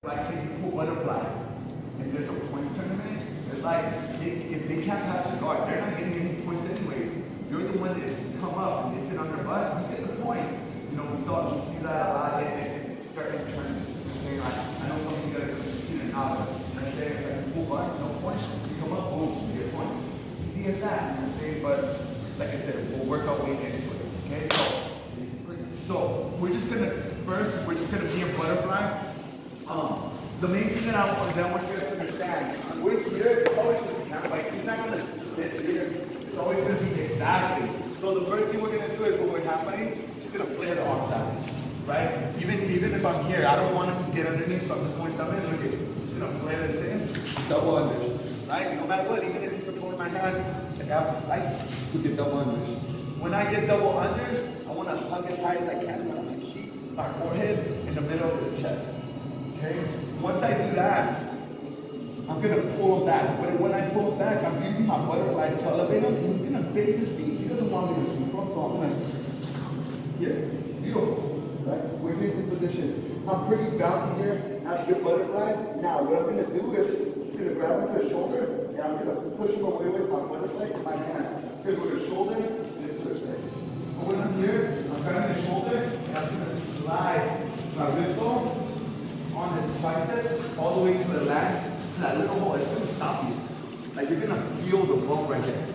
Like say you pull butterfly and there's a point tournament, it's like if they can't pass the guard, they're not getting any points anyways. You're the one that come up and they sit on their butt, you get the point. You know, we see that a lot in certain tournaments. Like, I know some of you guys are competing now, but let's say if you pull butt, no points, you come up, boom, you get points. Easy as that, you know what I'm saying? But like I said, we'll work our way into it. Okay, so we're just gonna be in butterfly. The main thing that I want you guys to understand, with here, it's always going to be like, he's not going to sit here. It's always going to be exactly. So the first thing we're going to do is when we're happening, just going to flare the arms out, right? Even if I'm here, I don't want him to get underneath, so I'm just going to come in. Look at, just going to flare this in, double unders, right? No matter what, even if you're controlling my hands, I have to fight to get double unders. When I get double unders, I want to hug as tight as I can. I want to keep my forehead in the middle of his chest. Okay? Once I do that, I'm going to pull him back. But when I pull him back, I'm using my butterflies to elevate him. He's going to base his feet. He doesn't want me to sweep him, so I'm going to... Here. Beautiful. Right? We're here in this position. I'm pretty bouncy here. I have good butterflies. Now, what I'm going to do is I'm going to grab him to the shoulder, and I'm going to push him away with my butterfly and my hands. Because with the shoulder, and into his face. But when I'm here, I'm grabbing the shoulder, and I'm going to slide my wrist bone on this tricep, all the way to the lats, to that little hole. It's going to stop you. Like you're going to feel the bone right there.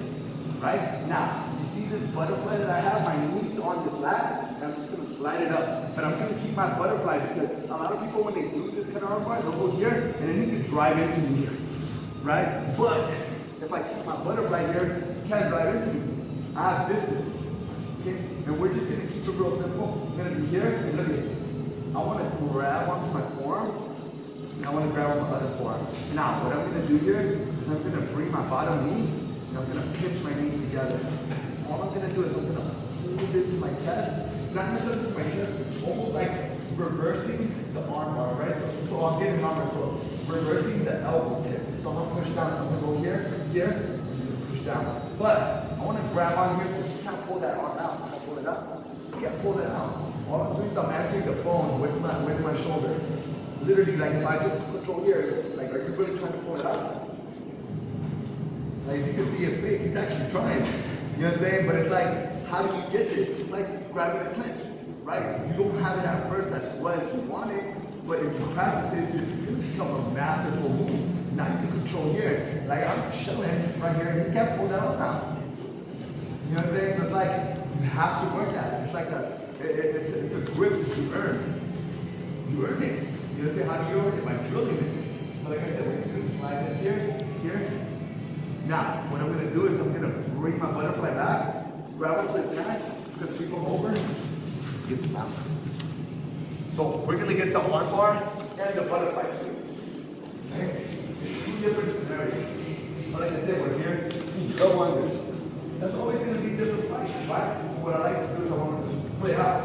Right? Now, you see this butterfly that I have? My knees on this lat, and I'm just going to slide it up. But I'm going to keep my butterfly because a lot of people, when they do this kind of arm bar, they'll go here, and then you can drive into me here. Right? But if I keep my butterfly here, you can't drive into me. I have distance. Okay? And we're just going to keep it real simple. I'm going to be here, and look at it. I want to grab onto my forearm, and I want to grab on my other forearm. Now, what I'm going to do here is I'm going to bring my bottom knee, and I'm going to pinch my knees together. All I'm going to do is I'm going to hold this to my chest, not necessarily to my chest, almost like reversing the arm bar, right? So I'm getting on my throat, reversing the elbow tip. So I'm going to push down. So I'm going to go here, here, and I'm going to push down. But I want to grab on here, so you can't pull that arm out. I can't pull it up. You can't pull that out. All I'm doing is I'm answering the phone with my shoulder. Literally, like if I just control here, like are you really trying to pull it up? Like you can see his face, he's actually trying. You know what I'm saying? But it's like, how do you get this? It's like grabbing a clinch, right? You don't have it at first as well as you want it, but if you practice it, it's going to become a masterful move. Now you can control here. Like I'm chilling right here, and you can't pull that up now. You know what I'm saying? So it's like, you have to work at it. It's like it's a grip that you earn. You earn it. You know what I'm saying? How do you earn it? By drilling it. But like I said, we're just going to slide this here, here. Now, what I'm going to do is I'm going to bring my butterfly back, grab him like that, just sweep him over, get him out. So we're going to get the arm bar and the butterfly sweep. Okay? It's two different scenarios. But like I said, we're here, double unders. That's always going to be different fights, right? What I like to do is I want to play out,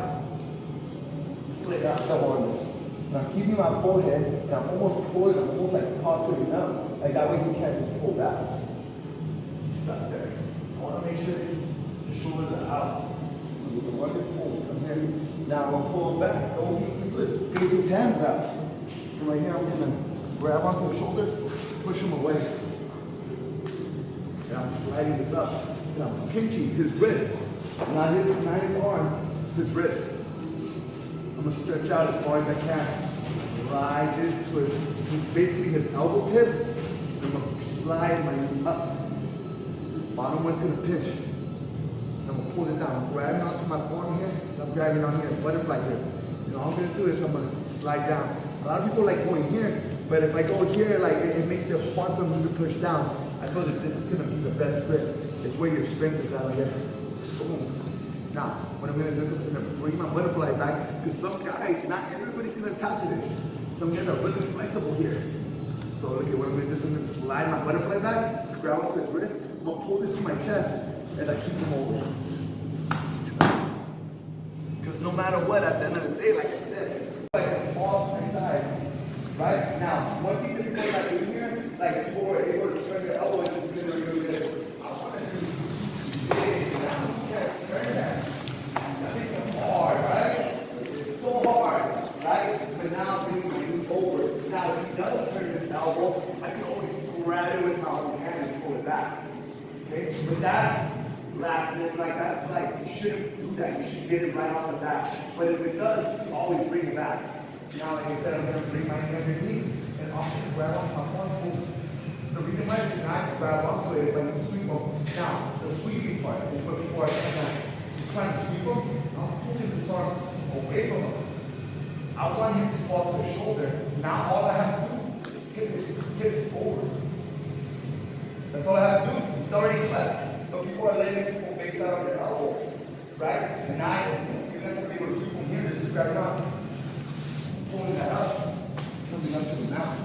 double unders. And I'm keeping my forehead, and I'm almost pulling, I'm almost like posturing up. Like that way you can't just pull back. Stop there. I want to make sure the shoulders are out. With the one pull, come here. Now I'm going to pull him back. Oh, he could face his hands out. And right here I'm going to grab onto the shoulder, push him away. And I'm sliding this up. And I'm pinching his wrist. Not his arm, his wrist. I'm going to stretch out as far as I can. Slide this to basically his elbow tip. And I'm going to slide my knee up. Bottom one's going to pinch. And I'm going to pull it down. I'm grabbing onto my forearm here. And I'm grabbing on here, butterfly here. And all I'm going to do is I'm going to slide down. A lot of people like going here. But if I go here, like it makes it hard for me to push down. I feel that this is going to be the best grip. It's where your strength is out here. Boom. Now, what I'm going to do is I'm going to bring my butterfly back, because some guys, not everybody's going to tap to this. Some guys are really flexible here. So look at what I'm going to do is I'm going to slide my butterfly back, grab onto his wrist, I'm going to pull this to my chest, and I keep him over. Because no matter what, at the end of the day, like I said, like all my side. Right? Now, one thing that people are not doing here, like before we're able to turn your elbow into really good. I want to do this. Now you can't turn that. That makes it hard, right? It's so hard, right? But now I'm bringing my knee over. Now he does turn his elbow, I can always grab it with my own hand and pull it back. Okay? But that's last minute, like that's like, you shouldn't do that. You should get it right off the bat. But if it does, always bring it back. Now, like I said, I'm going to bring my hand underneath and I'll just grab on top one. The reason why you not grab onto it, but you sweep them. Now, the sweeping part is what people are trying to sweep them. I'm pulling this arm away from them. I want him to fall to the shoulder. Now all I have to do is hit this over. That's all I have to do. It's already slept. But people are letting people base out on their elbows. Right? And now you're not going to be able to sweep them here. They just grab it on. Pulling that up. Coming up to the mouth.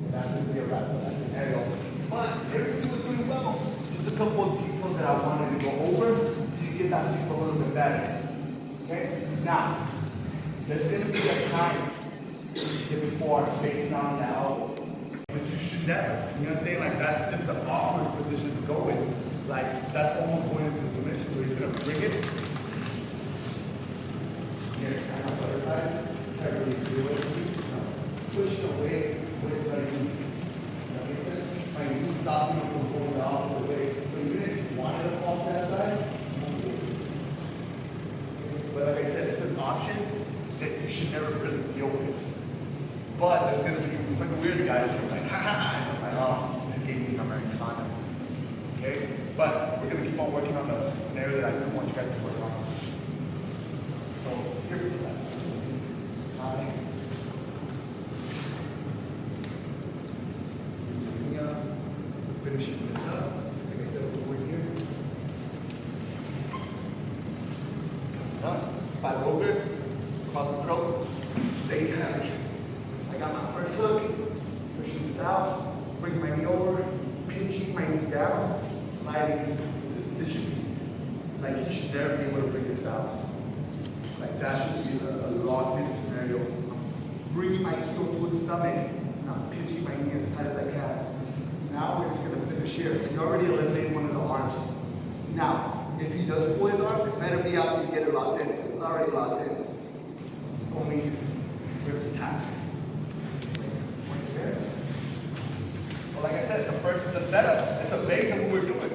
And that's going to be a wrap for that scenario. But everything was doing well. Just a couple of details that I wanted to go over to get that sweep a little bit better. Okay? Now, there's going to be a time before facing on the elbow. But you should never. You know what I'm saying? Like, that's just the awkward position to go in. Like, that's almost going into submission. So he's going to bring it. Here, kind of butterflies. Try to really do it. Push it away with my knee. That makes sense? My knee stopping him from going the opposite way. So even if you wanted to fall to that side, you won't do it. But like I said, it's an option that you should never really deal with. But there's going to be like weird guys who are like, ha ha ha, and I'm like, oh, this gave me an American condom. Okay? But we're going to keep on working on the scenario that I really want you guys to work on. So here's that. Finishing this up. Like I said, over here. Up. 5 over. Across the throat. Stay heavy. I got my first hook. Pushing this out. Bring my knee over. Pinching my knee down. Sliding. This should be, like, you should never be able to bring this out. Like, that should be a locked-in scenario. Bringing my heel to his stomach. Now pinching my knee as tight as I can. Now we're just going to finish here. You already eliminated one of the arms. Now, if he does pull his arm, it better be after you get it locked in, because it's already locked in. It's only grip to tap. Point there. Well, like I said, the first is the setup. It's a base of what we're doing.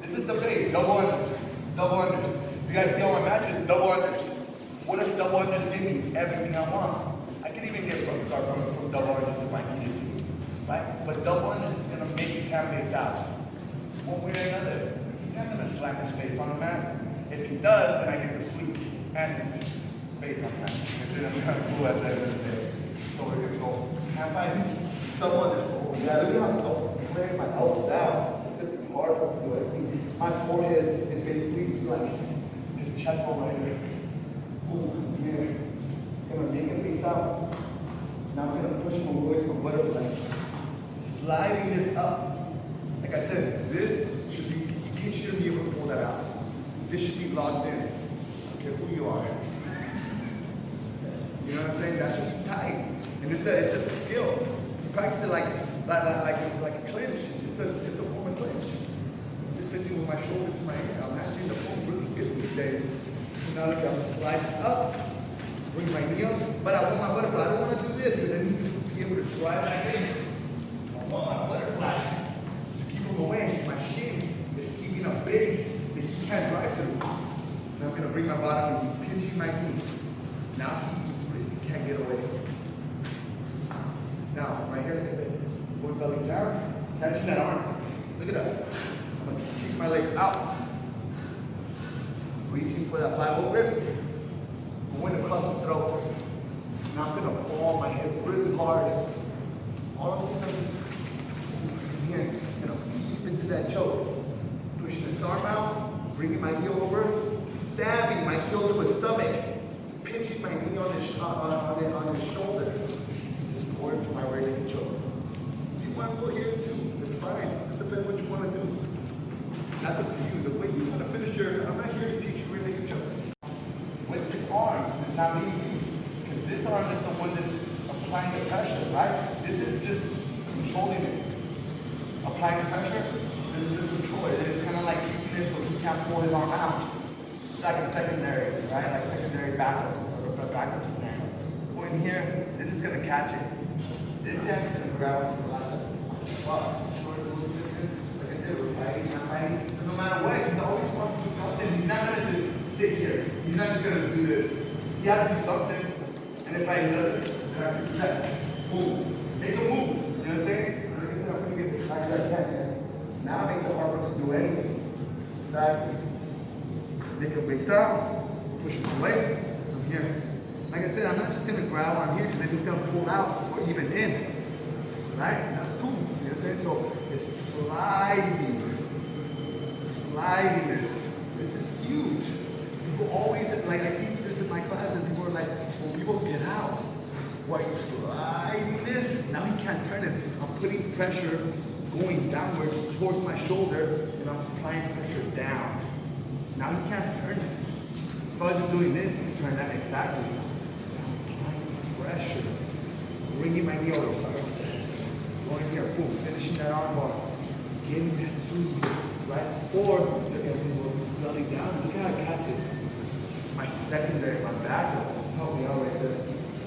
This is the base. Double unders. Double unders. You guys see all my matches? Double unders. What if double unders give me everything I want? I can even get from double unders if I needed to. Right? But double unders is going to make his hand base out. One way or another. He's not going to slam his face on the mat. If he does, then I get the sweep and his face on the mat. It's going to cool at the end of the day. So we're going to go hand by double unders. Oh, yeah, look at how I'm wearing my elbow down. It's going to be hard for me to do it. My forehead is basically like his chest bone right here. Ooh, here. Going to make him face out. Now I'm going to push him away from butterflies. Sliding this up. Like I said, this should be, he shouldn't be able to pull that out. This should be locked in. I don't care who you are. You know what I'm saying? That should be tight. And it's a skill. You practice it like a clinch. It's a form of clinch. Just basically with my shoulder to my hand. I'm actually the full really good these days. So now look, I'm going to slide this up. Bring my knee up. But I want my butterfly. I don't want to do this because then you can be able to drive back in. I want my butterfly to keep him away. My shin is keeping a base that he can't drive through. And I'm going to bring my bottom and pinching my knee. Now he really can't get away. Now, right here, like I said, going belly down, catching that arm. Look at that. I'm going to kick my leg out. Reaching for that 5-0 grip. Going across the throat. Now I'm going to fall my head really hard. All of this is here. I'm going to deep into that choke. Pushing his arm out, bringing my heel over, stabbing my heel to his stomach, pinching my knee on his shoulder. Just going for my rear naked choke. If you want to go here too, it's fine. It just depends what you want to do. That's up to you. The way you want to finish your, I'm not here to teach you rear naked choke. With this arm is not being used, because this arm is the one that's applying the pressure, right? This is just controlling it. Applying the pressure, this is the control. It's kind of like keeping it so he can't pull his arm out. It's like a secondary, right? Like secondary backup, or a backup scenario. Going here, this is going to catch it. This hand's gonna grab onto the last side. Short little movement. Like I said, we're fighting, not fighting. No matter what, he's always wants to do something. He's not gonna just sit here. He's not just gonna do this. He has to do something. And if I does it, boom. Make a move. You know what I'm saying? Like I said, I'm gonna get this high as I can. Now it makes it harder to do anything. Exactly. Make a base out. Push it away. From here. Like I said, I'm not just gonna grab on here because I'm just gonna pull out or even in. Right? That's cool. You know what I'm saying? So it's sliding. Sliding this. This is huge. People always, like I teach this in my class and people are like, well, people get out. Why are you sliding this? Now he can't turn it. I'm putting pressure going downwards towards my shoulder and I'm applying pressure down. Now he can't turn it. If I was just doing this, he could turn that exactly. I'm applying pressure. Bringing my knee over. Going here, boom, finishing that arm bar. Getting that sweep, right? Or, look at me, we're belly down. Look how I catch this. My secondary, my backup, help me out right there.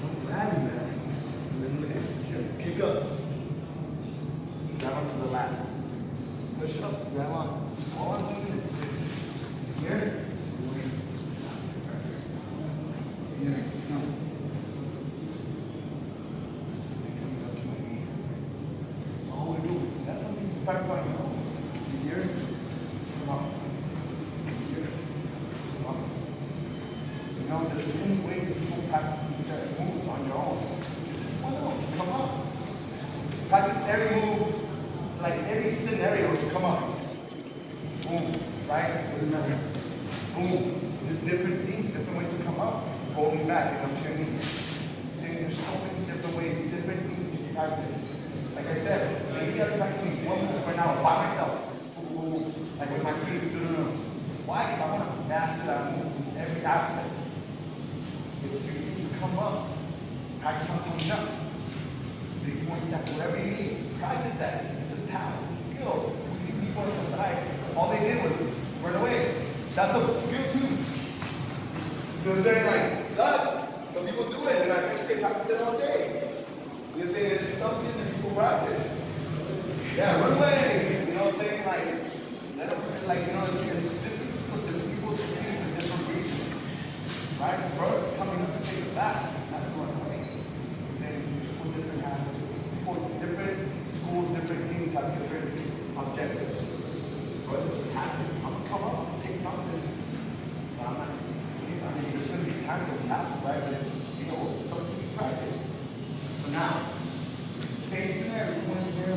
I'm grabbing that. And then look at here, kick up. Grab onto the lat. Push up, grab on. All I'm doing is this. Here. Here. No. All we're doing. That's something you practice on your own. Here. Come up. Here. Come up. You know, there's many ways that people practice these moves on your own. This is one of them. Come up. Practice every move, like every scenario to come up. Boom. Right? Remember. Boom. There's different things, different ways to come up. Holding back, and I'm turning. There's so many different ways, different things you can practice. Like I said, maybe I'm practicing one move right now by myself. Ooh, like with my feet. Why? Because I want to master that move in every aspect. If you need to come up, practice on coming up. Big point step, whatever you need, practice that. It's a talent, it's a skill. We see people on the side, all they did was run away. That's a skill too. You know what I'm saying? Like, it sucks. Some people do it, and I wish they practice it all day. You know what I'm saying? It's something that people practice. Yeah, run away. You know what I'm saying? Like, let them, like, you know, it's different skills, different people, different reasons. Right? First, coming up to take it back. That's what I'm saying. People different habits. People, different schools, different things have different objectives. But it's happening. I'm gonna come up and take something. But I'm not. I mean, there's gonna be times when you have to, right? But it's a skill, it's something you practice. So now, same scenario. Going here,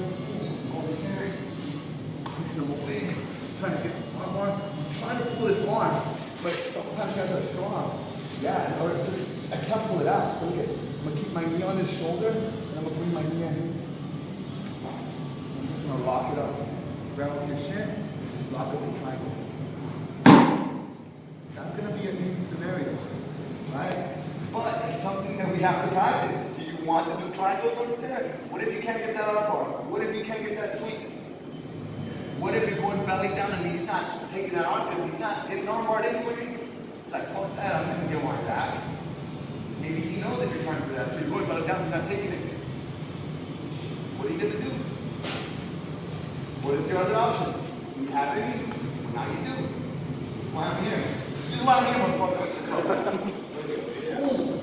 over here, pushing them away, trying to get this arm on. I'm trying to pull this arm, but sometimes guys are strong. Yeah, or just I can't pull it out. Look at. I'm gonna keep my knee on his shoulder, and I'm gonna bring my knee in. I'm just gonna lock it up. Grab with your shin, just lock up the triangle. That's gonna be an easy scenario, right? But it's something that we have to practice. Do you want to do triangles over there? What if you can't get that arm bar? What if you can't get that sweep? What if you're going belly down and he's not taking that on because he's not getting arm bar anyways? Like, fuck that, I'm gonna get one back. Maybe he knows that you're trying to do that, so you're going belly down and not taking it. What are you gonna do? What is your other options? Do you have any? Well, now you do. This is why I'm here. This is why I'm here, motherfucker. Boom.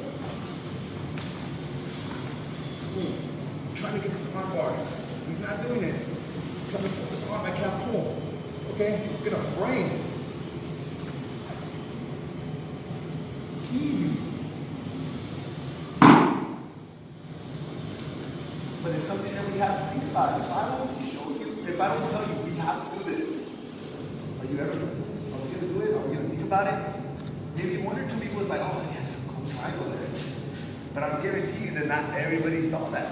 Boom. I'm trying to get this arm bar. He's not doing it. He's trying to pull this arm, I can't pull. Okay? I'm gonna frame. Easy. But it's something that we have to think about. If I don't show you, if I don't tell you we have to do this, are you ever, are we gonna do it? Are we gonna think about it? Maybe one or two people is like, oh yes, cool triangle there. But I guarantee you that not everybody saw that.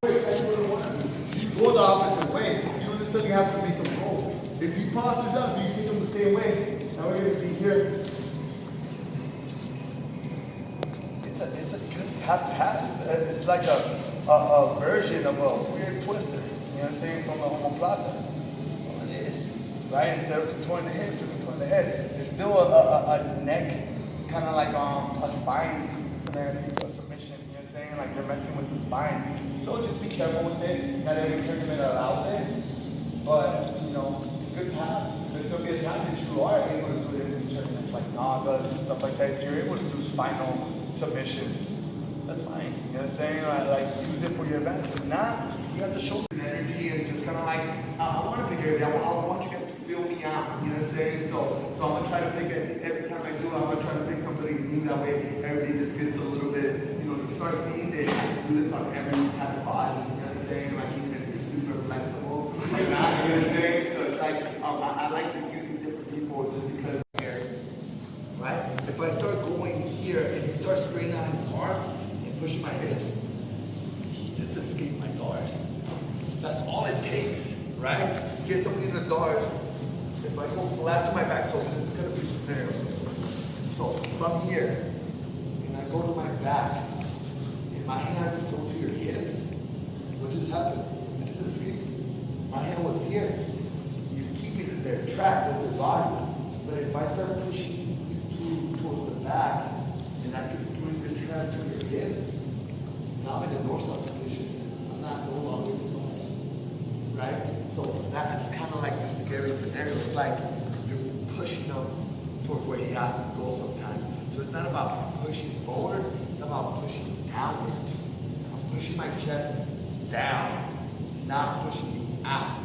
You go the opposite way. You don't necessarily have to make them go. If you pause this up, you get them to stay away. Now we're gonna be here. It's a good half. It's like a version of a weird twister. You know what I'm saying? From a homoplata. Well, it is. Right? Instead of controlling the hips or controlling the head, it's still a neck, kind of like a spine scenario, a submission. You know what I'm saying? Like they're messing with the spine. So just be careful with it. Not every tournament allows it. But, you know, it's good to have. There's going to be a time that you are able to do it in these tournaments like Nagas and stuff like that. You're able to do spinal submissions. That's fine. You know what I'm saying? Like use it for your advantage. If not, you have to show some energy and just kind of like, I want to pick everything. I want you guys to feel me out. You know what I'm saying? So I'm going to try to pick it every time I do. I'm going to try to pick somebody new. That way everybody just gets a little bit, you know, you start seeing this. I can do this on every type of body. You know what I'm saying? Like even if you're super flexible, like that. You know what I'm saying? So it's like, I like to use different people just because here, right? If I start going here and you start straightening out his arms and pushing my hips, he just escaped my Darce. That's all it takes, right? You get somebody in the Darce. If I go flat to my back, so this is gonna be scenario. So from here, and I go to my back, and my hands go to your hips, what just happened? I just escaped. My hand was here. You're keeping it there, trapped with your body. But if I start pushing you towards the back, and I can bring this hand to your hips, now I'm in the dorsal position. I'm not no longer in the dorsal, right? So that's kind of like the scary scenario. It's like you're pushing him towards where he has to go sometimes. So it's not about pushing forward, it's about pushing downwards. I'm pushing my chest down, not pushing you out.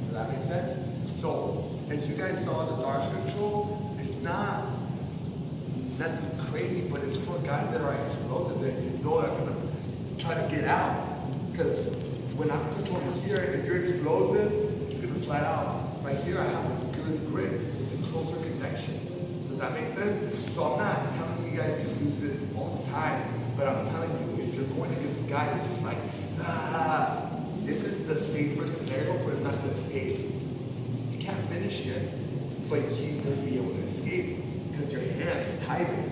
Does that make sense? So as you guys saw the Darce control, it's not nothing crazy, but it's for guys that are explosive that you know are gonna try to get out. Because when I'm controlling here, if you're explosive, it's gonna slide out. Right here, I have a good grip. It's a closer connection. Does that make sense? So I'm not telling you guys to use this all the time, but I'm telling you, if you're going against a guy that's just like, this is the safer scenario for him not to escape. You can't finish it, but you will be able to escape because your hand's tighter.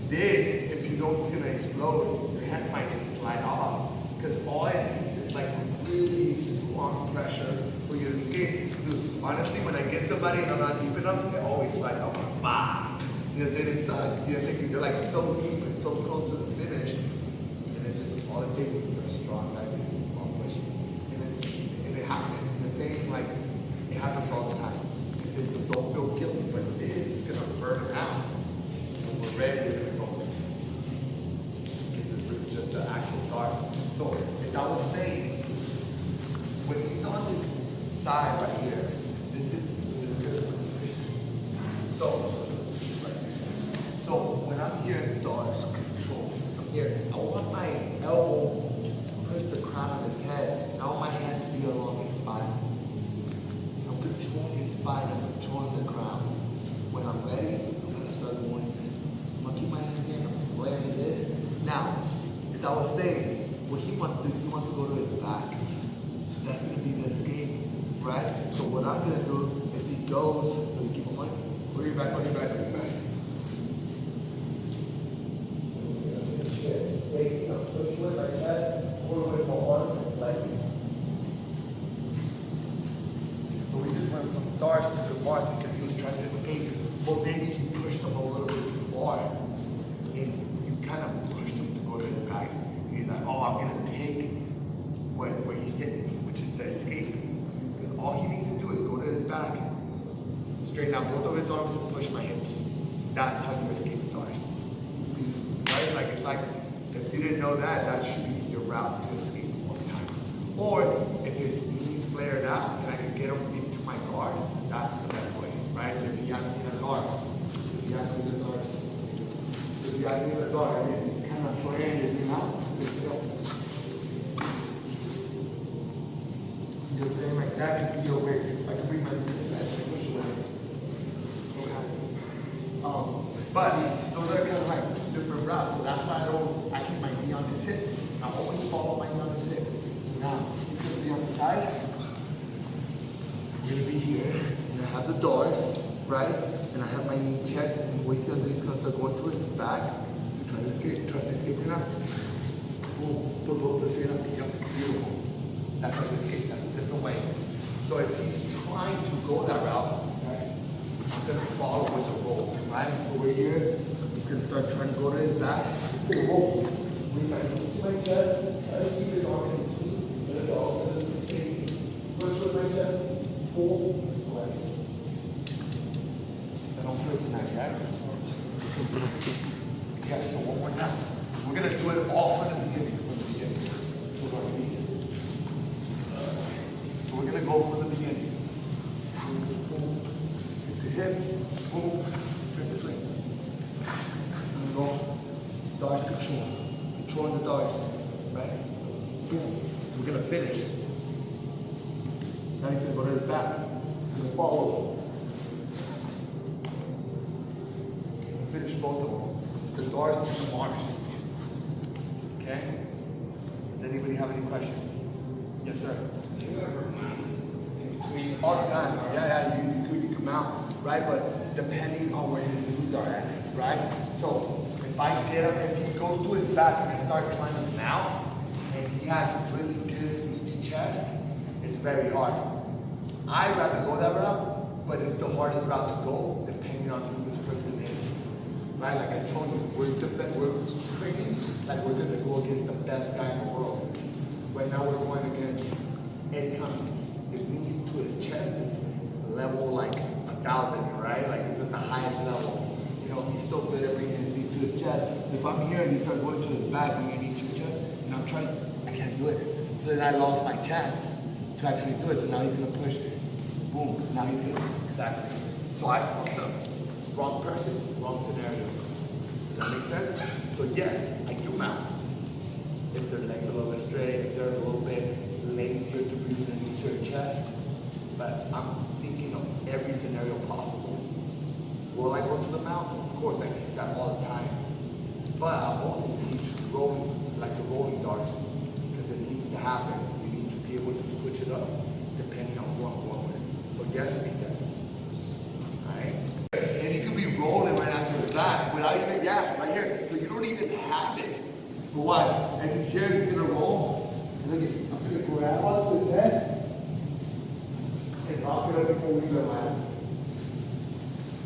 This, if you know he's gonna explode, your hand might just slide off. Because all it needs is like really strong pressure for you to escape. Dude, honestly, when I get somebody and I'm not deep enough, it always slides off. Bah! You know, it sucks. You know, they're like so deep and so close to the finish. And it just, all it takes is a strong guy just to keep on pushing. And it happens. The same, like, it happens all the time. So don't feel guilty, but this is going to burn it out. When we're ready to go. Just the actual Darce. So, as I was saying, when he's on this side right here, this is good. So when I'm here in Darce control, I'm here, I want my elbow to push the crown of his head. I want my hand to be along his spine. I'm controlling his spine, I'm controlling the crown. When I'm ready, I'm going to start going. I'm going to keep my hand here, I'm flaring this. Now, as I was saying, what he wants to do, he wants to go to his back. That's going to be the escape, right? So what I'm going to do is he goes, let me keep on going, go to your back, go to your back, go to your back. Take, push with my chest, or with my arms and flexing. So we just went from Darce to the bar because he was trying to escape. Well, maybe he pushed him a little bit too far. And you kind of pushed him to go to his back. He's like, oh, I'm gonna take where he's hitting me, which is the escape. Because all he needs to do is go to his back, straighten out both of his arms and push my hips. That's how you escape the Darce. Right? Like it's like, if you didn't know that, that should be your route to escape all the time. Or if his knees flared out and I could get him into my guard, that's the best way, right? So if you have me in a guard, if you have me in a Darce, if you have me in a guard, and you kind of flaring it out. You're saying like that could be your way. I can bring my knees back and push away. Okay. But those are kind of like two different routes. So that's why I keep my knee on his hip. I always follow my knee on his hip. So now he's gonna be on the side. We're gonna be here. And I have the Darce, right? And I have my knee checked. And wait till he's gonna start going towards his back. You try to escape right now. Boom, boom, straight up, yep, beautiful. That's how you escape, that's a different way. So if he's trying to go that route, I'm gonna follow with a roll, right? So we're here, he's gonna start trying to go to his back, he's gonna roll. bring my knees to my chest, try to keep it on in between, let it go, let it stay. Push with my chest, pull, away. I don't feel it tonight, right? Yeah, so one more time. We're gonna do it all from the beginning, With our knees. So we're gonna go from the beginning. Hip to hip, boom, turn this way. I'm gonna go, Darce control. Controlling the Darce, right? Boom. We're gonna finish. Now he's gonna go to his back. He's gonna follow. Finish both of them. The Darce and the Mars. Okay? Does anybody have any questions? Yes, sir. All the time. Yeah, you can mount, right? But depending on where his knees are at, right? So if I get up, if he goes to his back and I start trying to mount, and he has a really good each chest, it's very hard. I'd rather go that route, but it's the hardest route to go depending on who this person is. Right? Like I told you, we're training like we're gonna go against the best guy in the world. Right now we're going against Eddie Cummings. His knees to his chest is level like 1,000, right? Like it's at the highest level. You know, he's still good at bringing his knees to his chest. If I'm here and he starts going to his back, bringing his knees to his chest, and I'm trying, I can't do it. So then I lost my chance to actually do it. So now he's gonna push, boom. Now he's gonna, exactly. So I fucked up. Wrong person, wrong scenario. Does that make sense? So yes, I do mount. If their legs are a little bit straight, if they're a little bit lazier to breathe into your chest, but I'm thinking of every scenario possible. Will I go to the mountain? Of course, I teach that all the time. But I also teach rolling, like the rolling Darce, because it needs to happen. You need to be able to switch it up depending on who I'm going with. So yes, and yes. Alright? And he could be rolling right after the back without even, yeah, right here. So you don't even have it. But watch, as he's here, he's gonna roll. And look at, I'm gonna grab onto his head and lock it up before we even land.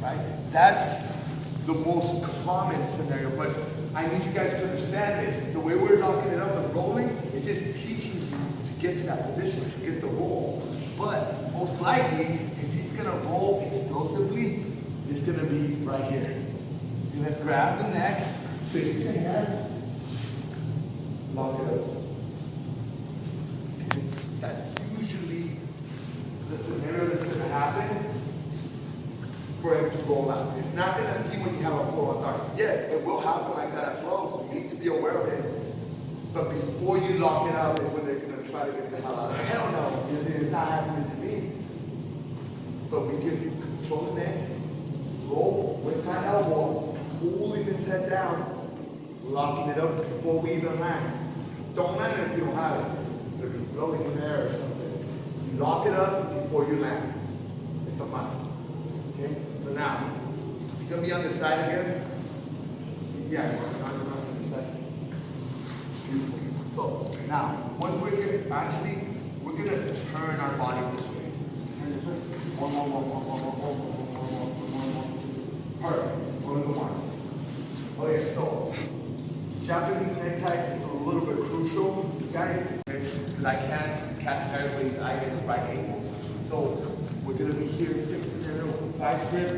Right? That's the most common scenario, but I need you guys to understand it. The way we're locking it up and rolling, it's just teaching you to get to that position, to get the roll. But most likely, if he's gonna roll explosively, it's gonna be right here. You're gonna grab the neck, face your head, lock it up. That's usually the scenario that's gonna happen for him to roll out. It's not gonna be when you have a flow on Darce. Yes, it will happen like that as well, so you need to be aware of it. But before you lock it up is when they're gonna try to get the hell out of it. Hell no, because it is not happening to me. But we give you control the neck, roll with my elbow, pulling his head down, locking it up before we even land. Don't land it if you don't have it. It'll be floating in the air or something. You lock it up before you land. It's a must. Okay? So now, he's going to be on this side again. Yeah, on the side. Beautiful. So now, once we're here, actually, we're going to turn our body this way. Turn this way. One more. Perfect. One more. Okay, so Japanese necktie is a little bit crucial, guys, because I can't catch everybody's eyes at the right angle. So we're gonna be here, 6 scenario, 5 grip.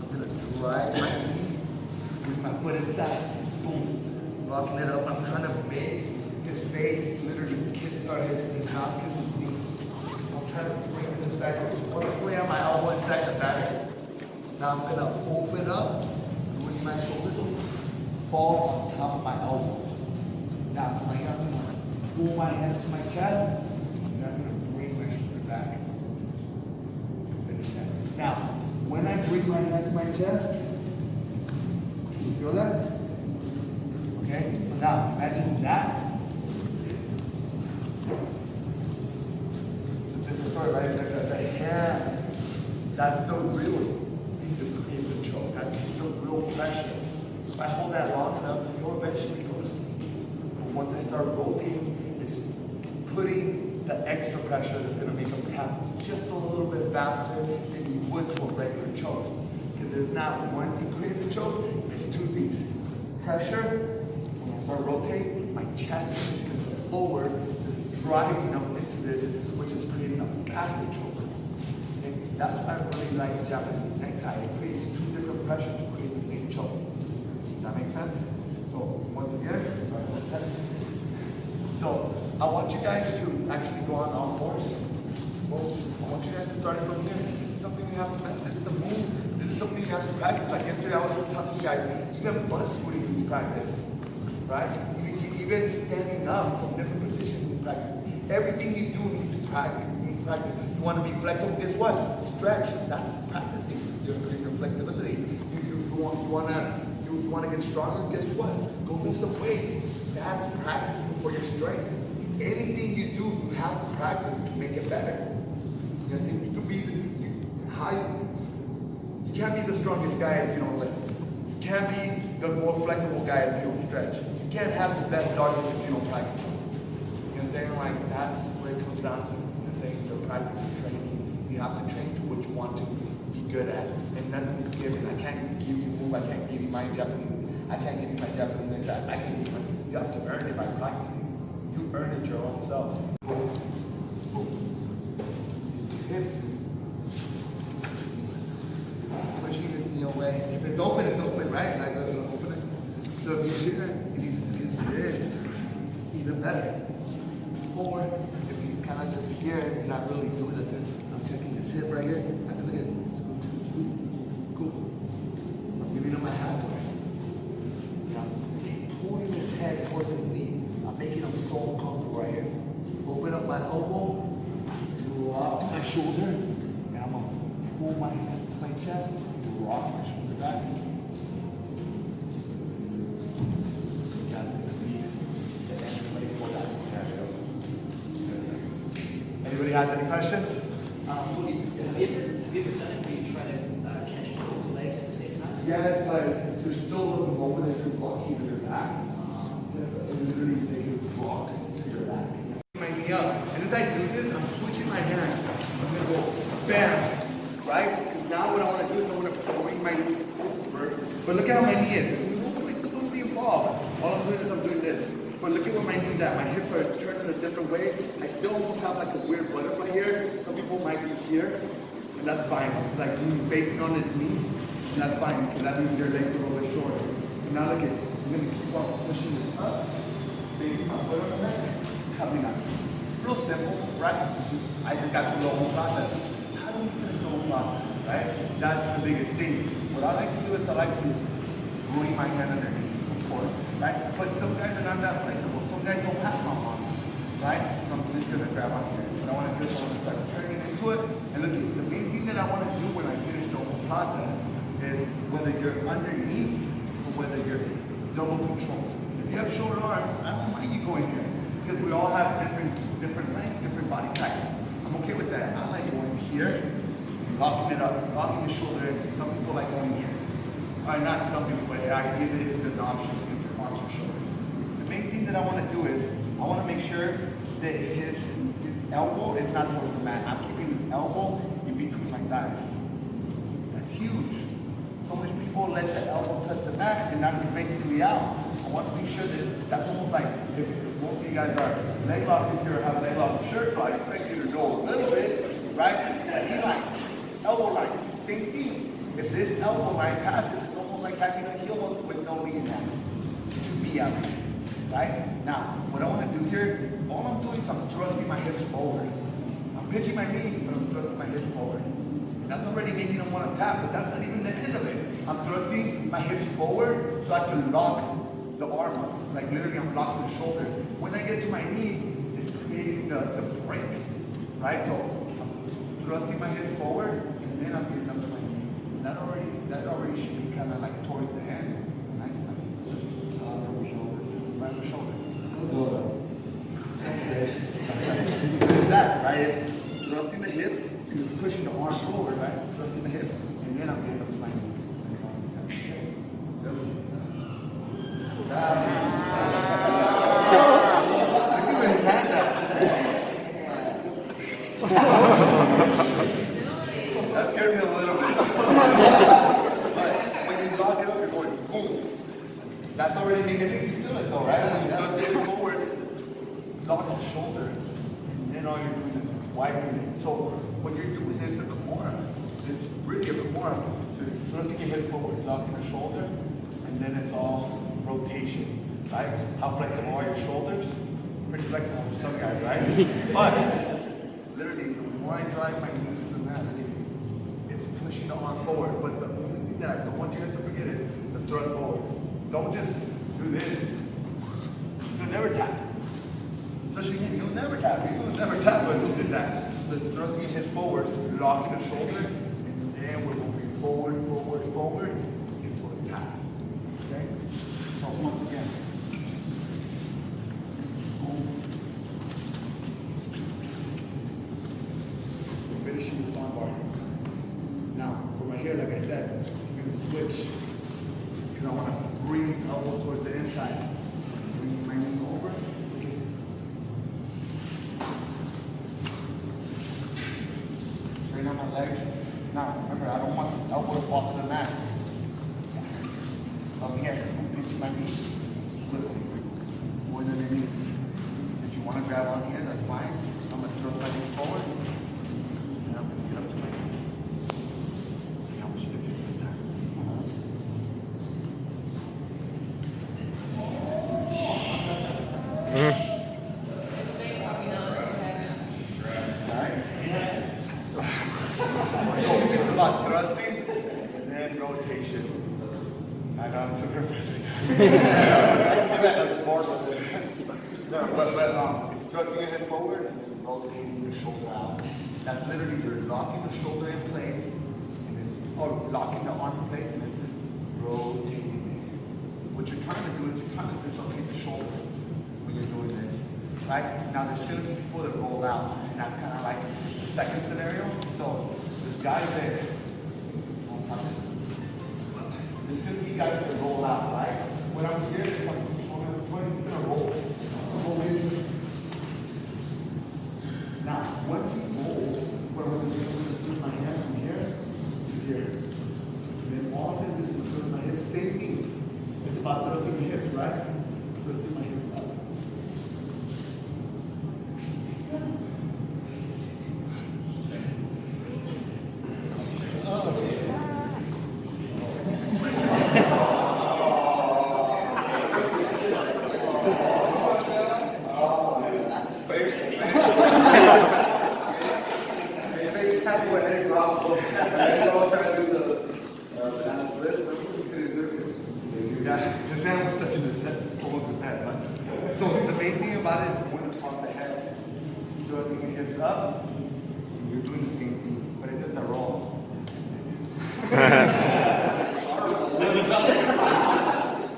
I'm gonna drive my knee with my foot inside, boom, locking it up. I'm trying to make his face literally kiss, or his mouth kiss his knee. I'm trying to bring this inside. I'm gonna play on my elbow inside the batter. Now I'm gonna open up, with my shoulders fall on top of my elbow. Now, so I'm gonna pull my hands to my chest, and I'm gonna bring my shoulder back. Finish that. Now, when I bring my hand to my chest, can you feel that? Okay, so now imagine that. It's a different story, right? The hand, that's the real thing that's creating the choke. That's the real pressure. If I hold that long enough, you'll eventually go to sleep. But once I start rotating, it's putting the extra pressure that's going to make them tap just a little bit faster than you would to a regular choke. Because there's not one thing creating the choke, there's 2 things. Pressure, when I start rotating, my chest is forward, is driving up into this, which is creating a faster choke. Okay? That's why I really like Japanese necktie. It creates two different pressures to create the same choke. Does that make sense? So once again, so I want you guys to actually go on all fours. Well, I want you guys to start from here. This is something you have to, this is a move. This is something you have to practice. Like yesterday, I was telling you guys, even butt squatting is practice, right? Even standing up from different positions is practice. Everything you do needs to practice. You want to be flexible, guess what? Stretch. That's practicing your flexibility. You want to get stronger, guess what? Go lift some weights. That's practicing for your strength. Anything you do, you have to practice to make it better. You see, you could be you can't be the strongest guy if you don't lift. You can't be the more flexible guy if you don't stretch. You can't have the best Darce if you don't practice. You know what I'm saying? Like, that's where it comes down to. You know what I'm saying? Your practice, your training. You have to train to what you want to be good at. And nothing is given. I can't give you move. I can't give you my Japanese. I can't give you my Japanese like that. I can't give you my. You have to earn it by practicing. You earn it your own self. Boom. Boom. Hip. Pushing this knee away. If it's open, right? And I go to open it. So if you're here, if you just get this, even better. Or if he's kind of just here and not really doing it, then I'm checking his hip right here. I can look at it. Scoop, scoop. Cool. I'm giving him my halfway. Keep pulling his head towards his knee. I'm making him so uncomfortable right here. Open up my elbow, drop to my shoulder, and I'm gonna pull my hands to my chest, drop my shoulder back. That's gonna be the end play for that scenario. Anybody have any questions? Have you ever done it where you try to catch both legs at the same time? Yes, but there's still a little moment that you're blocking with your back. Literally make it block to your back. My knee up, and as I do this, I'm switching my hand. I'm gonna go bam, right? Because now what I want to do is I want to bring my knee over. But look at how my knee is. It's like the movie involved. All I'm doing is I'm doing this. But look at where my knee's at. My hips are turned in a different way. I still almost have like a weird butterfly here. Some people might be here, and that's fine. Like facing on his knee, and that's fine because that means your legs are a little bit shorter. And now look at, I'm gonna keep on pushing this up. Facing my foot on the mat, coming up. Real simple, right? I just got to the whole process. How do we finish the whole process, right? That's the biggest thing. What I like to do is I like to bring my hand underneath, of course, right? But some guys are not that flexible. Some guys don't have my arms, right? So I'm just gonna grab on here. What I want to do is I want to start turning into it. And look, the main thing that I want to do when I finish the whole process is whether you're underneath or whether you're double controlled. If you have short arms, I don't mind you going here because we all have different lengths, different body types. I'm okay with that. I like going here, locking it up, locking the shoulder in. Some people like going here. Or not some people, but I give it an option because your arms are short. The main thing that I want to do is I want to make sure that his elbow is not towards the mat. I'm keeping his elbow in between my thighs. That's huge. So much people let the elbow touch the mat and not basically out. I want to make sure that that's almost like if most of you guys are leg lockers here or have leg lock shirts, so I expect you to go a little bit, right? Knee line, elbow line, same thing. If this elbow line passes, it's almost like having a heel with no knee in that. To be out here, right? Now, what I want to do here is all I'm doing is I'm thrusting my hips forward. I'm pitching my knees, but I'm thrusting my hips forward. And that's already making them want to tap, but that's not even the end of it. I'm thrusting my hips forward so I can lock the arm up. Like literally I'm locking the shoulder. When I get to my knee, it's creating the break, right? So I'm thrusting my hips forward and then I'm getting up to my knee. That already should be kind of like towards the end. Nice. Right on the shoulder. So it's that, right? It's thrusting the hips, and pushing the arm forward, right? Thrusting the hips, and then I'm getting up to my knees. Look at where his hands at. That scared me a little bit. But when you lock it up, you're going boom. That's already making it. You feel it though, right? When you shoulder, and then all you're doing is wiping it. So when you're doing this, a Kimura, it's really a Kimura. So thrusting your hips forward, locking the shoulder, and then it's all rotation, right? How flexible are your shoulders? Pretty flexible for some guys, right? But literally, the more I drive my knees to the mat, it's pushing the arm forward. But the only thing that I don't want you guys to forget is the thrust forward. Don't just do this. You'll never tap. Especially you, you'll never tap. You'll never tap when you did that. So it's thrusting your hips forward, locking the shoulder, and then we're moving forward, forward, forward into a tap. Okay? So once again. Boom. We're finishing the front bar. Now, from right here, like I said, I'm going to switch. Because I want to bring elbow towards the inside. Bring my knee over. Okay. Straighten out my legs. Now, remember, I don't want this elbow to fall to the mat. I'm here. I'm pinching my knee. Quickly. Going underneath. If you want to grab on here, that's fine. I'm going to throw my knees forward. And I'm going to get up to my knees. See how much you can do this time. So it's about thrusting and then rotation. I know I'm super impressed with No, but it's thrusting your head forward and then rotating the shoulder out. That's literally you're locking the shoulder in place and then, or locking the arm in place and then just rotating it. What you're trying to do is you're trying to dislocate the shoulder when you're doing this. Right? Now there's gonna be people that roll out, and that's kind of like the second scenario. So there's guys that there's gonna be guys that roll out, right? When I'm here, if I'm controlling the joint, he's gonna roll. Roll in. Now, once he rolls, what I'm gonna do is put my hand from here to here. And then all of this is because my hips, same thing. It's about thrusting my hips, right? Thrusting my hips up. His hand was touching his head, almost his head. But, so the main thing about it is going across the head. Thrusting your hips up. You're doing the same thing, but it's at the roll.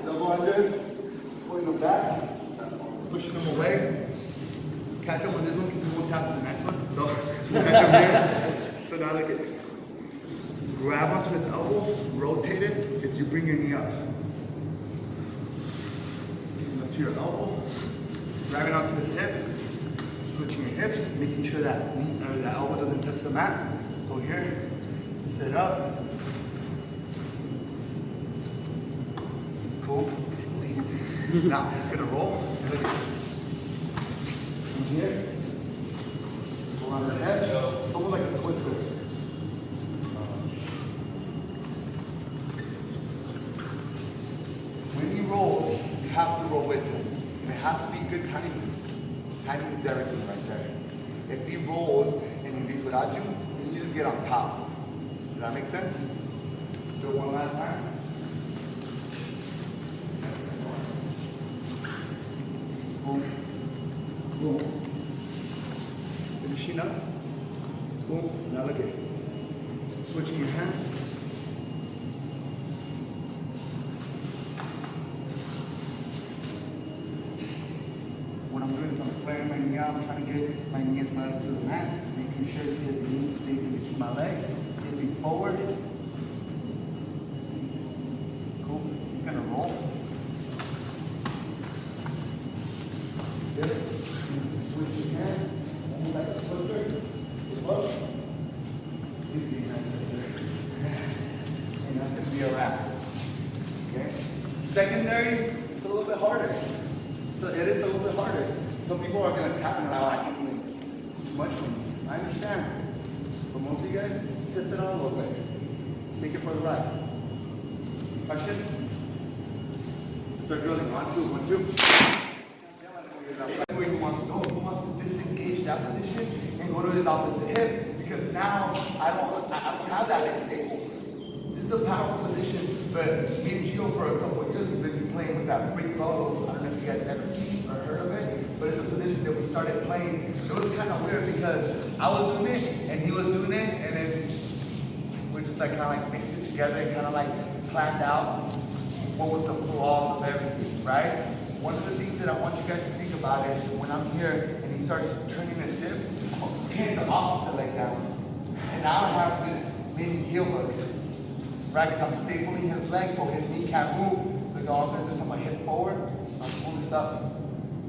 Double unders, pulling them back, pushing them away. Catch up with this one because we won't tap with the next one. So catch up here. So now look at it. Grab onto his elbow, rotate it as you bring your knee up. Up to your elbow, grab it onto his hip, switching your hips, making sure that that elbow doesn't touch the mat. Go here, sit up. Cool. Now it's gonna roll. Look at it. From here, go around the head, something like a twister. When he rolls, you have to roll with him. And it has to be good timing. Timing is everything right there. If he rolls and he leaves without you, you just get on top. Does that make sense? Do it one last time. Boom. Boom. Finishing up. Boom. Now look at it. Switching your hands. What I'm doing is I'm flaring my knee out, I'm trying to get my knee as far as to the mat, making sure his knee stays in between my legs, moving forward. Cool. He's gonna roll. Good. Switch your hand, almost like a twister. Look. And that's gonna be a wrap. Okay? Secondary, it's a little bit harder. So it is a little bit harder. Some people are going to tap and I can't even, it's too much for me. I understand. But most of you guys, test it out a little bit. Take it for the ride. Questions? Start drilling. 1, 2, 1, 2. Where he wants to go. He wants to disengage that position and go to his opposite hip because now I don't have that leg stable. This is a powerful position, but me and Gio for a couple of years we've been playing with that free photo. I don't know if you guys ever seen or heard of it, but it's a position that we started playing. It was kind of weird because I was doing it and he was doing it, and then we're just like kind of like mixed it together and kind of like planned out what was the flaws of everything, right? One of the things that I want you guys to think about is when I'm here and he starts turning his hip, I'm hitting the opposite leg down. And now I have this mini heel hook, right? Because I'm stapling his leg so his knee can't move. Like all I'm gonna do is I'm gonna hit forward, I'm pull this up.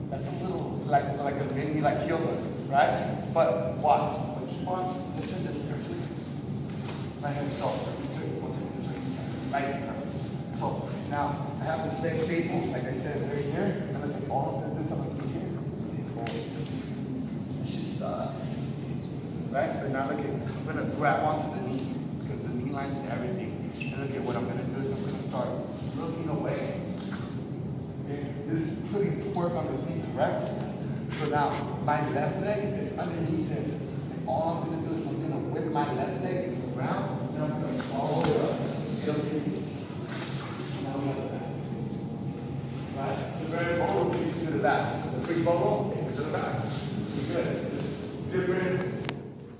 That's a little like a mini like heel hook, right? But watch, but keep on, let's turn this direction. Right here, so right here. So now I have this leg staple, like I said, right here. And look at all of this, I'm gonna put here. This just sucks. Right? But now look at, I'm gonna grab onto the knee because the knee line is everything. And look at what I'm gonna do is I'm gonna start looking away. Okay? This is putting torque on his knee, correct? So now my left leg is underneath him. And all I'm gonna do is I'm gonna whip my left leg around and I'm gonna follow it up. Right? The very bubble is to the back. The big bubble is to the back. Good. Different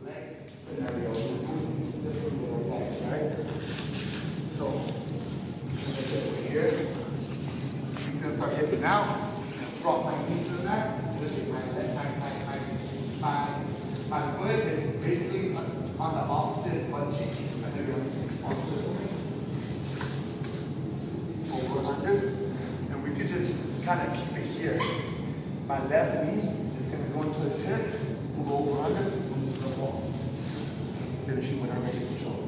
leg scenario. Different legs, right? So, over here. He's gonna start hipping out. Drop my knees to the back. Just take my leg. My foot is basically on the opposite butt cheek. I know you're on the opposite. Over under. We could just kind of keep it here. My left knee is going to go into his hip, we'll go over under, and just go off. Finishing with our major control.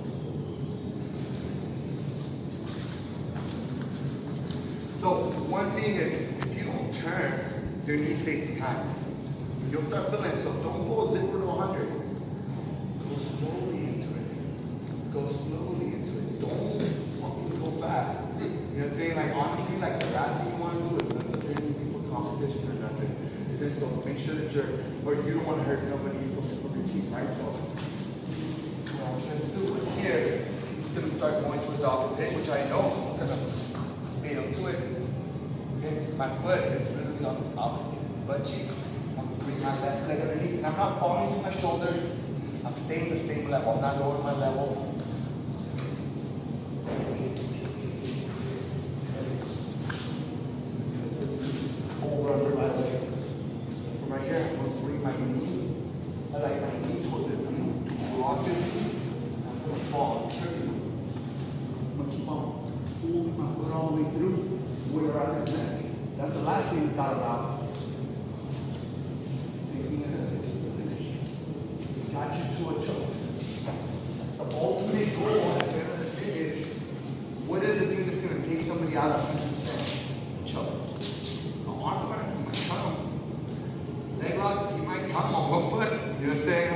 So one thing is, if you don't turn, your knee stays behind. You'll start feeling it, so don't go 0 to 100. Go slowly into it. Go slowly into it. Don't fucking go fast. You know what I'm saying? Like honestly, like the last thing you want to do is necessarily anything for competition or nothing. Then so make sure that you're, or you don't want to hurt nobody from your team, right? So what I'm trying to do right here, he's going to start going towards the opposite, which I know, so I'm going to bait him to it. Okay, my foot is literally on the opposite butt cheek. I'm going to bring my left leg underneath, and I'm not falling to my shoulder. I'm staying the same level. I'm not lowering my level. Over under my leg. From right here, I'm going to bring my knee. I like my knee towards this knee. Lock it. I'm going to fall. I'm going to keep on pulling my foot all the way through. With around his neck. That's the last thing we thought about. Same thing as the finish. Got you to a choke. The ultimate goal at the end of the day is, what is the thing that's going to take somebody out of 100%? Choke. The arm work, you might come. Leg lock, you might come on one foot. You know what I'm saying?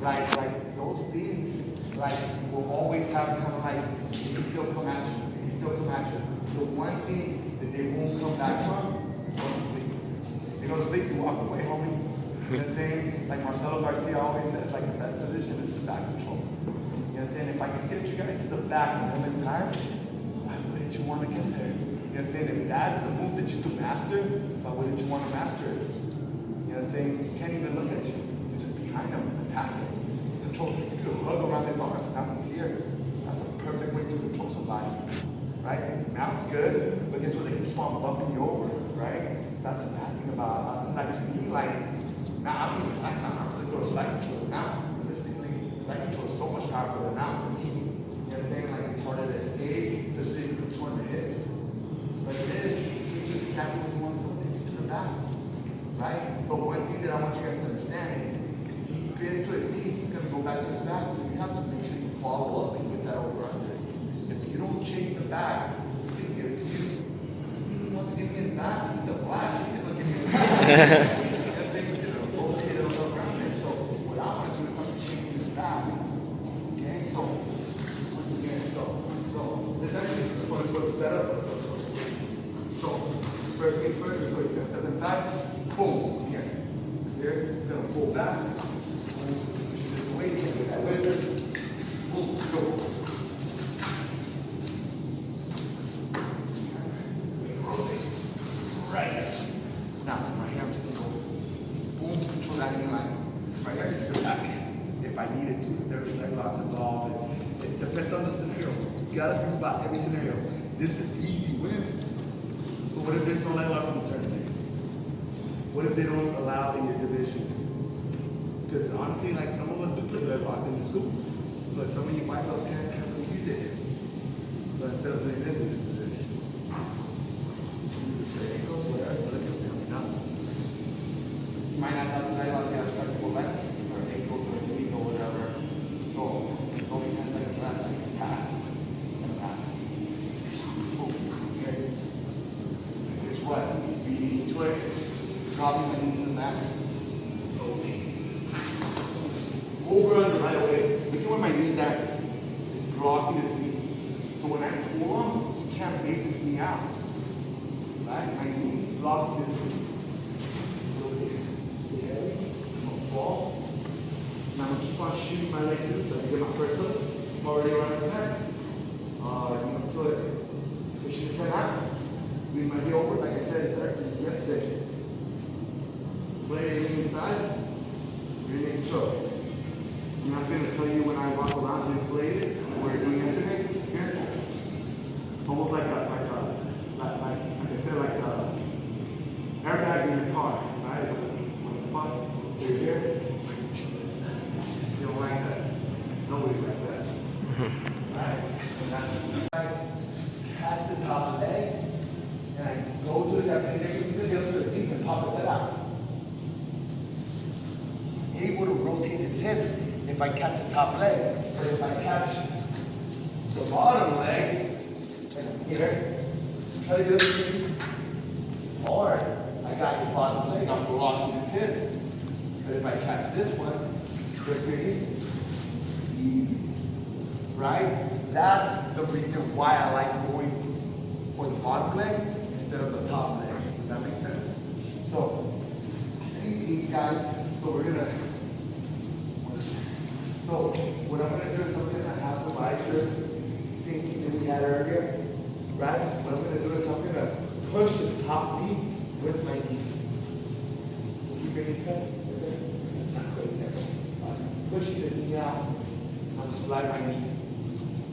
Like those things, like, will always have kind of like, you can still come at you. You can still come at you. The one thing that they won't come back from is going to sleep. You go to sleep, you walk away, homie. You know what I'm saying? Like Marcelo Garcia always says, like the best position is the back control. You know what I'm saying? If I can get you guys to the back in this time, why wouldn't you want to get there? You know what I'm saying? If that's a move that you can master, why wouldn't you want to master it? You know what I'm saying? You can't even look at you. You're just behind them, attacking. Control. You can hug around his arms. Now he's here. That's a perfect way to control somebody. Right? Now it's good, but guess what? They keep on bumping you over, right? That's the bad thing about, like to me, like, now I'm really good at side control now. Realistically, side control is so much powerful now for me. You know what I'm saying? Like, it's harder to escape, especially if you're torn the hips. But it is, it's exactly what you want to do, takes you to the back, right? But one thing that I want you guys to understand is, if he gets to his knees, he's going to go back to his back, so you have to make sure you follow up and get that over under. If you don't chase the back, he's going to give it to you. He wants to give me his back. He's a flash. He's going to give me his back. Go go back. Push this away, take it that way. Boom, go. Rotate. Right. Now, my hamstring go. Boom, control that knee line. My hair is still back. If I needed to, if there was leg loss involved, it depends on the scenario. You gotta think about every scenario. This is easy win. But what if there's no leg loss in the tournament? What if they don't allow in your division? Because honestly, like some of us do play leg loss in the school, but some of you white belts can't use it. So instead of doing this, we just do this. Use the ankles, whatever. Look at them now. You might not have the leg loss, you have flexible legs, or ankles, or knees, or whatever. So it's only 10 seconds left. I can pass. And pass. Boom. Okay. Guess what? Beating into it. Dropping my knees in the mat. Okay. Over under right away. Look at where my knees at. It's blocking his knee. So when I pull him, he can't base his knee out. Right? My knees blocking his knee. Okay. I'm gonna fall. Now I'm gonna keep on shooting my leg through so I can get my first hook. I'm already around his neck. So push his head out. Lean my heel over, like I said yesterday. Play it inside, really choke. I'm not going to tell you when I walk around and play it, what we're doing yesterday. Here, almost like I said, like a airbag in your car, right? On the spot, you're here. You don't like that. Nobody likes that. Right? And that's at the top of the leg, and I go to the definition to the other knee and pop his head out. Able to rotate his hips if I catch the top leg, but if I catch the bottom leg, and here, try to do things, it's hard. I got the bottom leg, I'm blocking his hips. But if I catch this one, pretty easy. Right? That's the reason why I like going for the bottom leg instead of the top leg. Does that make sense? So, same thing, guys. So we're gonna. So what I'm gonna do is I'm gonna have the visor, same thing that we had earlier, right? What I'm gonna do is I'm gonna push his top knee with my knee. Keep your knee cut. Push the knee out. I'm gonna slide my knee.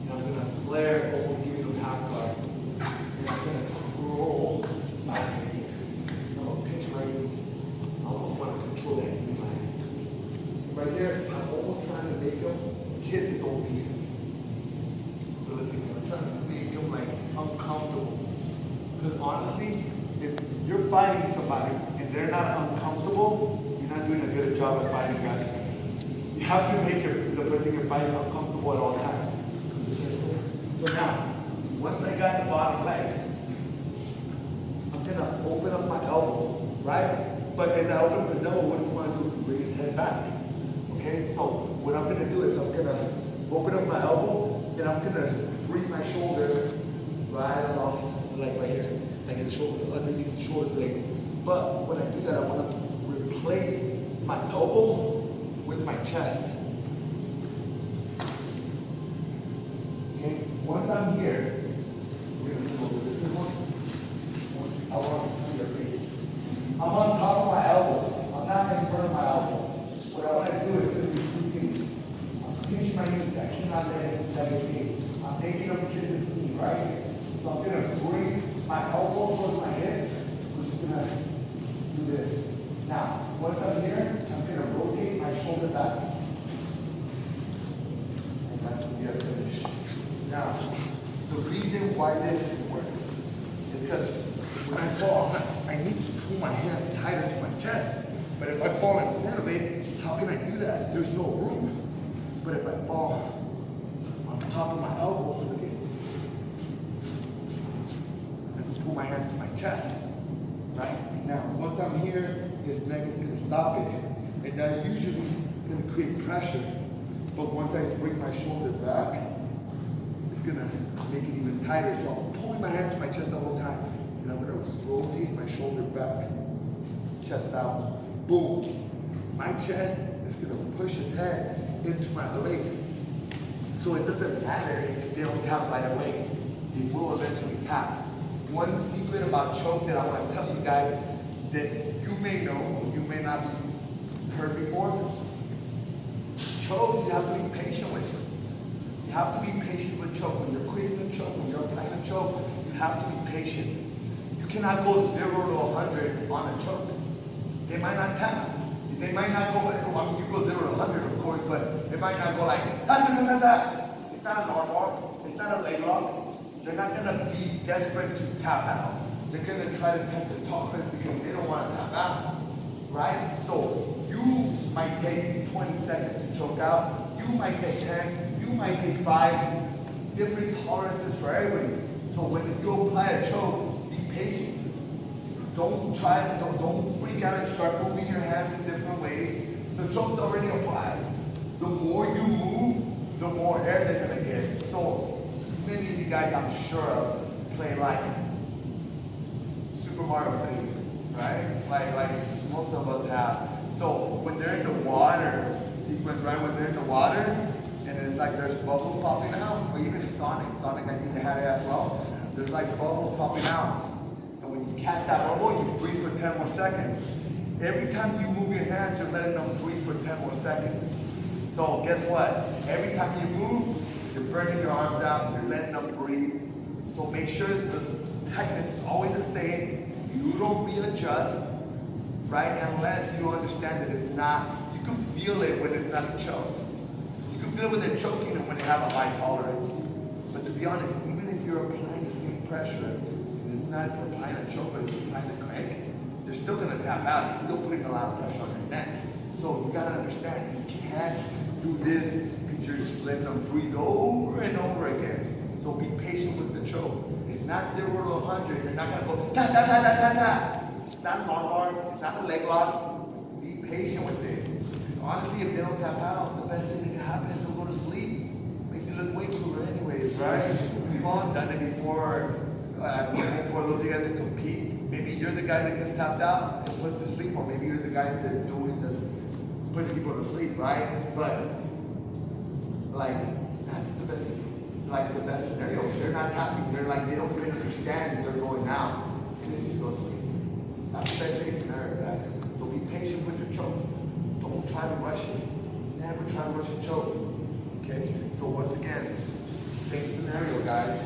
And I'm gonna flare, almost giving him half guard. And I'm gonna roll my knee here. I'm gonna pinch my knees. I almost want to control that knee line. Right there, I'm almost trying to make him kiss his own knee. But listen, I'm trying to make him like uncomfortable. Because honestly, if you're fighting somebody and they're not uncomfortable, you're not doing a good job at fighting guys. You have to make the person you're fighting uncomfortable at all times. So now, once I got the bottom leg, I'm gonna open up my elbow, right? But as I open up his elbow, what do you want to do? Bring his head back. Okay, so what I'm gonna do is I'm gonna open up my elbow and I'm gonna bring my shoulder right along his leg right here, like his shoulder, underneath the shoulder blades. But when I do that, I want to replace my elbow with my chest. Okay, once I'm here, we're gonna move over this one. I want to see your face. I'm on top of my elbow. I'm not in front of my elbow. What I want to do is going to be two things. I'm pinching my knees. I cannot let it see. I'm making him kiss his knee, right? So I'm going to bring my elbow towards my hip, which is going to do this. Now, once I'm here, I'm going to rotate my shoulder back. And that's when we are finished. Now, the reason why this works is because when I fall, I need to pull my hands tighter to my chest. But if I fall in front of it, how can I do that? There's no room. But if I fall on top of my elbow, look at it. I can pull my hands to my chest. Right? Now, once I'm here, his neck is going to stop it. And that's usually going to create pressure. But once I bring my shoulder back, it's going to make it even tighter. So I'm pulling my hands to my chest the whole time. And I'm going to rotate my shoulder back, chest out, boom. my chest is gonna push his head into my blade. So it doesn't matter if they don't tap right away. They will eventually tap. One secret about choke that I want to tell you guys that you may know, or you may not be heard before. Chokes, you have to be patient with. You have to be patient with choke. When you're creating a choke, when you're applying a choke, you have to be patient. You cannot go 0 to 100 on a choke. They might not tap. They might not go, I mean, you go 0 to 100, of course, but it might not go like, It's not an arm lock. It's not a leg lock. They're not going to be desperate to tap out. They're going to try to test their tolerance because they don't want to tap out, right? So you might take 20 seconds to choke out. You might take 10. You might take 5. Different tolerances for everybody. So when you apply a choke, be patient. Don't freak out and start moving your hands in different ways. The choke's already applied. The more you move, the more air they're gonna get. So many of you guys, I'm sure, play like Super Mario 3, right? Like most of us have. So when they're in the water sequence, right? When they're in the water, and it's like there's bubbles popping out, or even Sonic, I think they had it as well. There's like bubbles popping out. When you catch that bubble, you breathe for 10 more seconds. Every time you move your hands, you're letting them breathe for 10 more seconds. So guess what? Every time you move, you're burning your arms out, you're letting them breathe. So make sure the tightness is always the same. You don't readjust, right? Unless you understand that it's not, you can feel it when it's not a choke. You can feel it when they're choking and when they have a high tolerance. But to be honest, even if you're applying the same pressure, it's not applying a choke, but it's applying a crank, they're still gonna tap out. It's still putting a lot of pressure on your neck. So you gotta understand, you can't do this because you're just letting them breathe over and over again. So be patient with the choke. It's not 0 to 100. You're not gonna go ta ta ta ta ta ta. It's not an arm bar. It's not a leg lock. Be patient with it. Because honestly, if they don't tap out, the best thing that can happen is they'll go to sleep. Makes it look way cooler anyways, right? We've all done it before. For those of you guys that compete, maybe you're the guy that gets tapped out and puts to sleep, or maybe you're the guy that's doing this, putting people to sleep, right? But like that's the best scenario. They're not tapping. They're like they don't even understand that they're going out, and then you go to sleep. That's the best case scenario, guys. So be patient with your choke. Don't try to rush it. Never try to rush a choke. Okay. So once again,